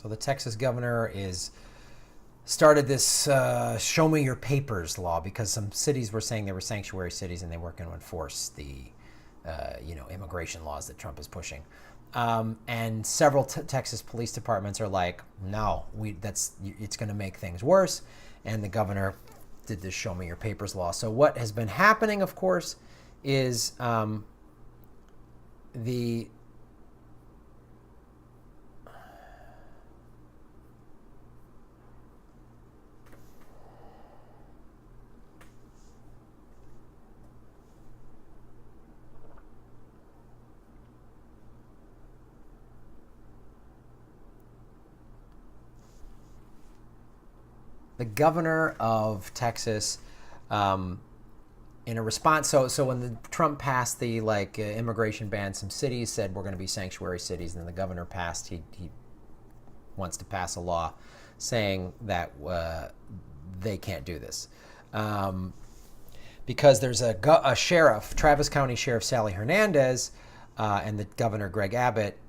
So the Texas governor is started this show me your papers law because some cities were saying they were sanctuary cities and they weren't going to enforce the immigration laws that Trump is pushing. And several Texas police departments are like, no, it's going to make things worse. And the governor did this show me your papers law. So what has been happening, of course, is the governor of Texas, in a response, so when Trump passed the immigration ban, some cities said we're going to be sanctuary cities, and then the governor passed. He wants to pass a law saying that they can't do this because there's a sheriff, Travis County Sheriff Sally Hernandez, and the governor Greg Abbott.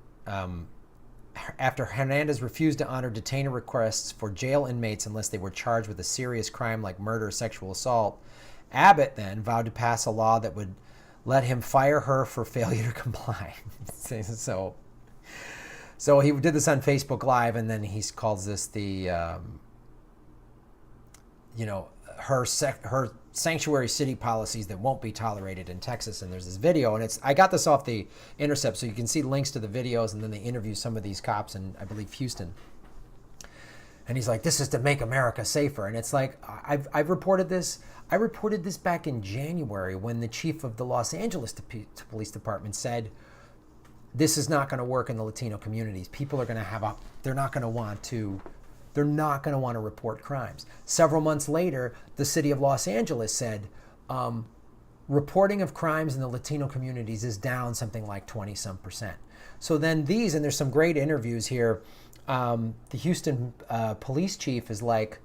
After Hernandez refused to honor detainer requests for jail inmates unless they were charged with a serious crime like murder or sexual assault, Abbott then vowed to pass a law that would let him fire her for failure to comply. So he did this on Facebook Live, and then he calls this the, her sanctuary city policies that won't be tolerated in Texas. And there's this video, and I got this off the Intercept, so you can see links to the videos, and then they interview some of these cops in, I believe, Houston. And he's like, this is to make America safer. And it's like, I've reported this. I reported this back in January when the chief of the Los Angeles Police Department said, this is not going to work in the Latino communities. People are going to they're not going to want to report crimes. Several months later, the city of Los Angeles said, reporting of crimes in the Latino communities is down something like 20-some%. So then and there's some great interviews here. The Houston police chief is like,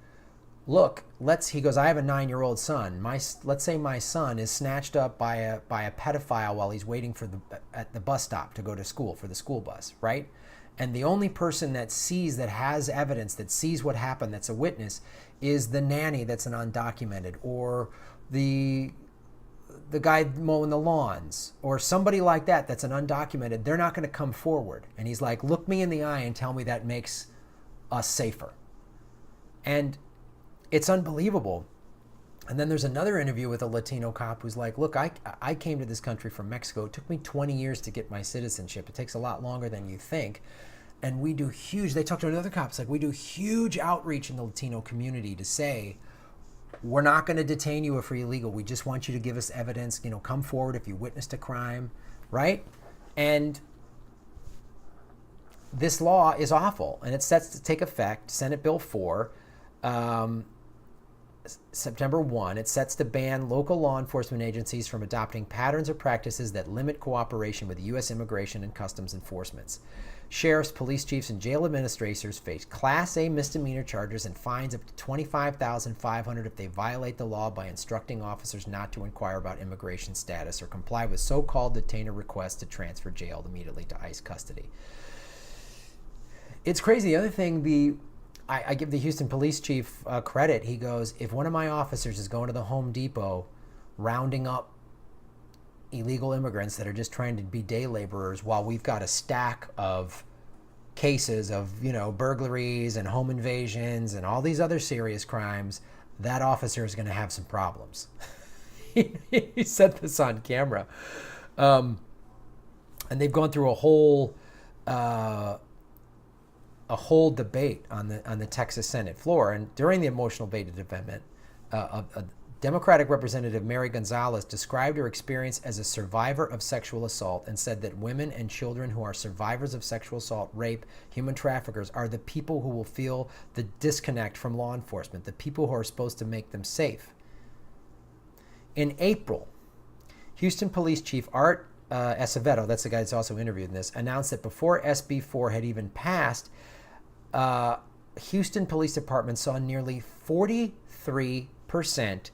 look, he goes, I have a 9-year-old son. Let's say my son is snatched up by a pedophile while he's waiting at the bus stop to go to school for the school bus, right? And the only person that has evidence, that sees what happened, that's a witness, is the nanny that's an undocumented, or the guy mowing the lawns, or somebody like that that's an undocumented. They're not going to come forward. And he's like, look me in the eye and tell me that makes us safer. And it's unbelievable. And then there's another interview with a Latino cop who's like, look, I came to this country from Mexico. It took me 20 years to get my citizenship. It takes a lot longer than you think. And they talked to another cop, it's like, we do huge outreach in the Latino community to say, we're not going to detain you if you're illegal. We just want you to give us evidence, come forward if you witnessed a crime, right? And this law is awful, and it's set to take effect, Senate Bill 4, September 1, it sets to ban local law enforcement agencies from adopting patterns or practices that limit cooperation with U.S. immigration and customs enforcements. Sheriffs, police chiefs, and jail administrators face Class A misdemeanor charges and fines up to $25,500 if they violate the law by instructing officers not to inquire about immigration status or comply with so-called detainer requests to transfer jailed immediately to ICE custody. It's crazy. The other thing, I give the Houston police chief credit. He goes, if one of my officers is going to the Home Depot rounding up illegal immigrants that are just trying to be day laborers while we've got a stack of cases of, burglaries and home invasions and all these other serious crimes, that officer is going to have some problems. He said this on camera. And they've gone through a whole debate on the Texas Senate floor. And during the emotional debate event, Democratic Representative Mary Gonzalez described her experience as a survivor of sexual assault and said that women and children who are survivors of sexual assault, rape, human traffickers are the people who will feel the disconnect from law enforcement, the people who are supposed to make them safe. In April, Houston Police Chief Art Acevedo, that's the guy that's also interviewed in this, announced that before SB 4 had even passed, Houston Police Department saw nearly 43%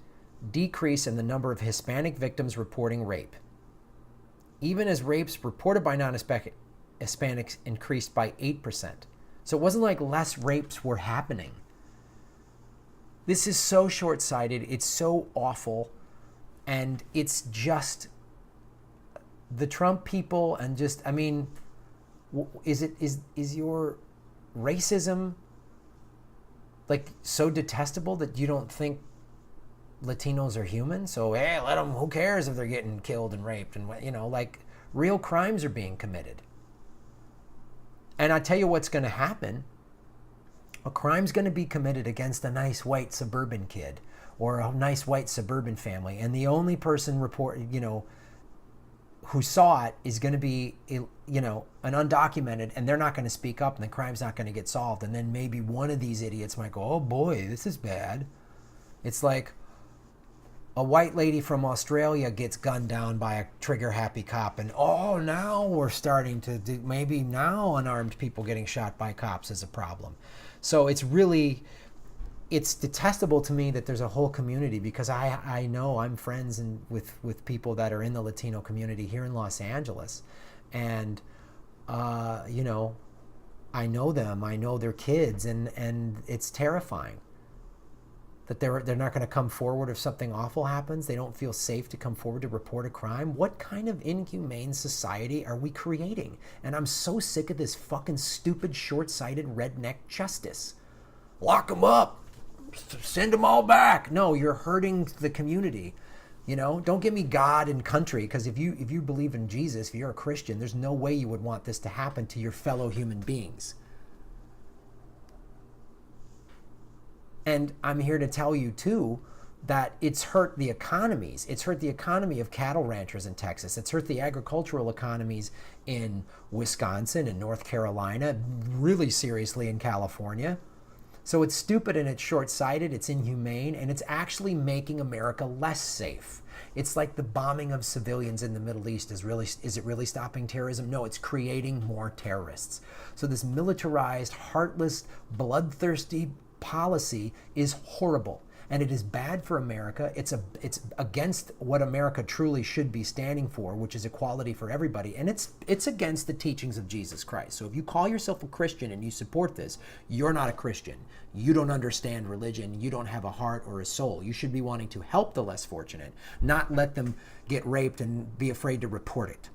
decrease in the number of Hispanic victims reporting rape, even as rapes reported by non-Hispanics increased by 8%. So it wasn't like less rapes were happening. This is so short-sighted. It's so awful. And it's just the Trump people and just, I mean, is your racism like so detestable that you don't think Latinos are human? So, hey, let them, who cares if they're getting killed and raped? And, you know, like, real crimes are being committed. And I tell you what's going to happen. A crime's going to be committed against a nice white suburban kid or a nice white suburban family. And the only person who saw it is going to be, you know, an undocumented, and they're not going to speak up, and the crime's not going to get solved. And then maybe one of these idiots might go, oh boy, this is bad. It's like a white lady from Australia gets gunned down by a trigger-happy cop, and now we're starting to do, maybe now unarmed people getting shot by cops is a problem. So it's detestable to me that there's a whole community, because I know I'm friends with people that are in the Latino community here in Los Angeles. And, you know, I know them, I know their kids, and it's terrifying that they're not going to come forward if something awful happens. They don't feel safe to come forward to report a crime. What kind of inhumane society are we creating? And I'm so sick of this fucking stupid, short-sighted redneck justice. Lock them up. Send them all back. No, you're hurting the community. You know, don't give me God and country, because if you believe in Jesus, if you're a Christian, there's no way you would want this to happen to your fellow human beings. And I'm here to tell you, too, that it's hurt the economies. It's hurt the economy of cattle ranchers in Texas. It's hurt the agricultural economies in Wisconsin and North Carolina, really seriously in California. So it's stupid and it's short-sighted, it's inhumane, and it's actually making America less safe. It's like the bombing of civilians in the Middle East. Is it really stopping terrorism? No, it's creating more terrorists. So this militarized, heartless, bloodthirsty policy is horrible, and it is bad for America. It's against what America truly should be standing for, which is equality for everybody, and it's against the teachings of Jesus Christ. So if you call yourself a Christian and you support this, you're not a Christian. You don't understand religion. You don't have a heart or a soul. You should be wanting to help the less fortunate, not let them get raped and be afraid to report it.